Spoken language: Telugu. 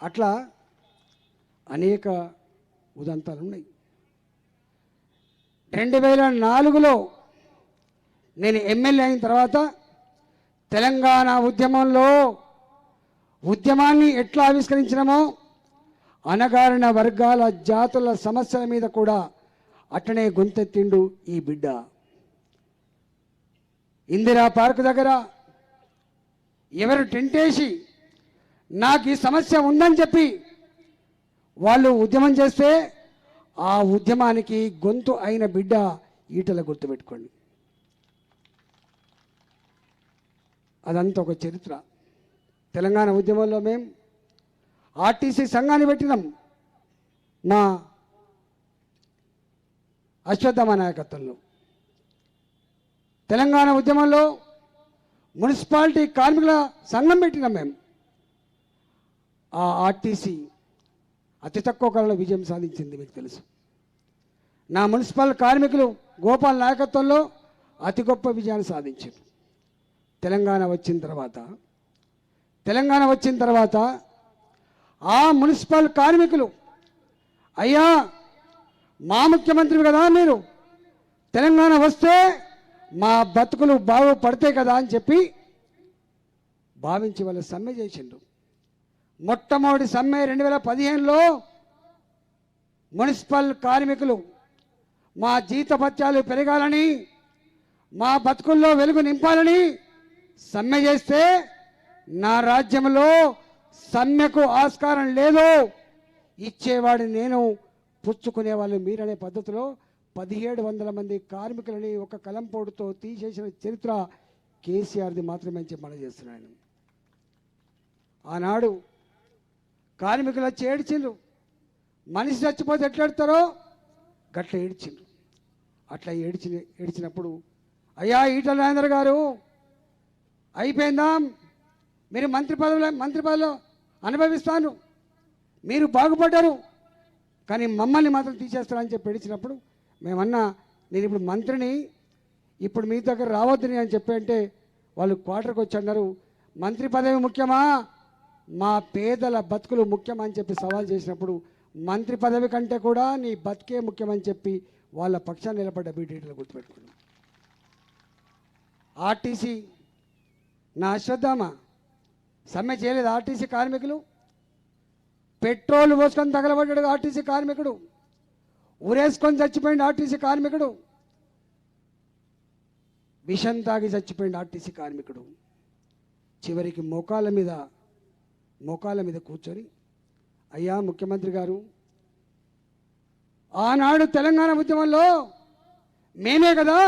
అట్లా అనేక ఉదంతాలు ఉన్నాయి. 2004లో నేను ఎమ్మెల్యే అయిన తర్వాత తెలంగాణ ఉద్యమాన్ని ఎట్లా ఆవిష్కరించినామో అణగారిన వర్గాల జాతుల సమస్యల మీద కూడా అట్టనే గొంతెత్తిండు ఈ బిడ్డ. ఇందిరా పార్క్ దగ్గర ఎవరు టెంటేసి నాకు ఈ సమస్య ఉందని చెప్పి వాళ్ళు ఉద్యమం చేస్తే ఆ ఉద్యమానికి గొంతు అయిన బిడ్డ ఈటల, గుర్తుపెట్టుకోండి. అదంతా ఒక చరిత్ర. తెలంగాణ ఉద్యమంలో మేము ఆర్టీసీ సంఘాన్ని పెట్టినాం మా అశ్వత్థామ నాయకత్వంలో. తెలంగాణ ఉద్యమంలో మున్సిపాలిటీ కార్మికుల సంఘం పెట్టినాం మేము. ఆ ఆర్టీసీ అతి తక్కువ కాలంలో విజయం సాధించింది, మీకు తెలుసు. నా మున్సిపల్ కార్మికులు గోపాల్ నాయకత్వంలో అతి గొప్ప విజయాన్ని సాధించారు. తెలంగాణ వచ్చిన తర్వాత ఆ మున్సిపల్ కార్మికులు, అయ్యా మా ముఖ్యమంత్రి కదా మీరు, తెలంగాణ వస్తే మా బతుకులు బాగుపడతాయి కదా అని చెప్పి భావించి వాళ్ళు సమ్మె చేసిండ్రు. మొట్టమొదటి సమ్మె 2015లో మున్సిపల్ కార్మికులు మా జీతభత్యాలు పెరగాలని, మా బతుకుల్లో వెలుగు నింపాలని సమ్మె చేస్తే నా రాజ్యంలో సమ్మెకు ఆస్కారం లేదు, ఇచ్చేవాడు నేను, పుచ్చుకునేవాళ్ళు మీరనే పద్ధతిలో 1700 మంది కార్మికులని ఒక కలంపోటుతో తీసేసిన చరిత్ర కేసీఆర్ది మాత్రమే చెప్పి మనం చేస్తున్నాను. ఆనాడు కార్మికులు వచ్చి ఏడ్చిండ్రు. మనిషి చచ్చిపోతే ఎట్లా ఏడుతారో గట్ల ఏడ్చిండ్రు. అట్లా ఏడ్చినప్పుడు అయ్యా ఈటల రాజేందర్ గారు అయిపోయిందా, మీరు మంత్రి పదవిలో అనుభవిస్తాను, మీరు బాగుపడ్డారు, కానీ మమ్మల్ని మాత్రం తీసేస్తారని చెప్పి ఏడిచినప్పుడు మేమన్నా నేను ఇప్పుడు మంత్రిని, ఇప్పుడు మీ దగ్గర రావద్దని అని చెప్పి అంటే వాళ్ళు క్వార్టర్కి వచ్చి అన్నారు, మంత్రి పదవి ముఖ్యమా, మా పేదల బతుకులు ముఖ్యమా అని చెప్పి సవాల్ చేసినప్పుడు మంత్రి పదవి కంటే కూడా నీ బతికే ముఖ్యమని చెప్పి వాళ్ళ పక్షాన్ని నిలబడ్డ బీటీలో గుర్తుపెట్టుకున్నాం. ఆర్టీసీ నా అశ్వత్థామ సమ్మె చేయలేదు. ఆర్టీసీ కార్మికులు పెట్రోల్ పోసుకొని తగలబడ్డాడు ఆర్టీసీ కార్మికుడు, ఉరేసుకొని చచ్చిపోయింది ఆర్టీసీ కార్మికుడు, విషం తాగి చచ్చిపోయింది ఆర్టీసీ కార్మికుడు. చివరికి మోకాళ్ళ మీద కూర్చొని అయ్యా ముఖ్యమంత్రి గారు, ఆనాడు తెలంగాణ ఉద్యమంలో మేమే కదా